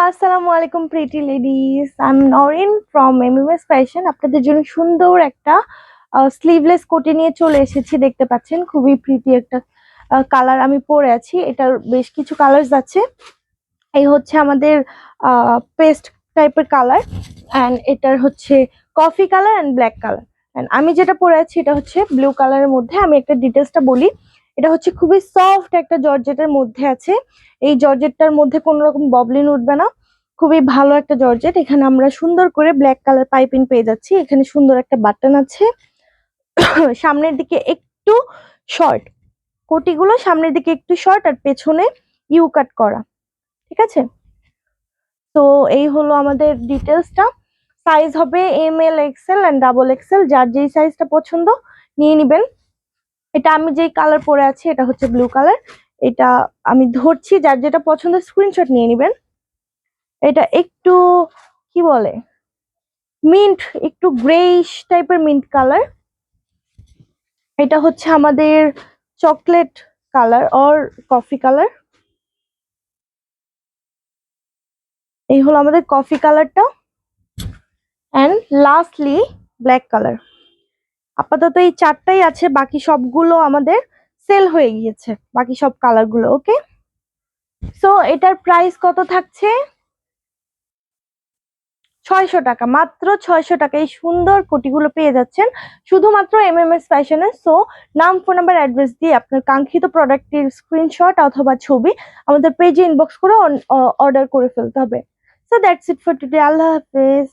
আসসালামু আলাইকুম pretty ladies, I am Norin from MMS fashion. আপনাদের জন্য সুন্দর একটা স্লিভলেস কোটি নিয়ে চলে এসেছি। দেখতে পাচ্ছেন খুবই প্রিটি একটা কালার আমি পরে আছি। এটার বেশ কিছু কালার্স আছে। এই হচ্ছে আমাদের পেস্ট টাইপের কালার, অ্যান্ড এটার হচ্ছে coffee colour and black colour. And আমি যেটা পরে আছি এটা হচ্ছে ব্লু কালারের মধ্যে। আমি একটা ডিটেলসটা বলি, এটা হচ্ছে খুবই সফট একটা জর্জেটের মধ্যে আছে। এই জর্জেটটার মধ্যে কোনো রকম ববলিন উঠবে না, খুবই ভালো একটা জর্জেট। এখানে আমরা সুন্দর করে ব্ল্যাক কালার পাইপিং পেয়ে যাচ্ছি। এখানে সুন্দর একটা বাটন আছে। সামনের দিকে একটু শর্ট, কোটিগুলো সামনের দিকে একটু শর্ট আর পেছনে ইউ কাট করা, ঠিক আছে। তো এই হলো আমাদের ডিটেলসটা। সাইজ হবে ML XL অ্যান্ড XXL, যার যেই সাইজটা পছন্দ নিয়ে নিবেন। এটা আমি যেই কালার পরে আছি এটা হচ্ছে ব্লু কালার। এটা আমি ধরছি, যার যেটা পছন্দ স্ক্রিনশট নিয়ে নিবেন। এটা একটু কি বলে, মিন্ট, একটু গ্রেইশ টাইপের মিন্ট কালার। এটা হচ্ছে আমাদের chocolate colour or coffee colour. এই হলো আমাদের কফি কালারটা, অ্যান্ড লাস্টলি ব্ল্যাক কালার। আপাতত এই চারটাই আছে, বাকি সবগুলো আমাদের সেল হয়ে গিয়েছে, বাকি সব কালার গুলো। ওকে, সো এটার প্রাইস কত থাকছে? 600 টাকা, মাত্র 600 টাকা এই সুন্দর কোটিগুলো পেয়ে যাচ্ছেন শুধুমাত্র এমএমএস ফ্যাশনে। সো নাম, ফোন নাম্বার, অ্যাড্রেস দিয়ে আপনার কাঙ্ক্ষিত প্রোডাক্টের স্ক্রিনশট অথবা ছবি আমাদের পেজে ইনবক্স করে অর্ডার করে ফেলতে হবে। So that's it for today. আল্লাহ হাফেজ।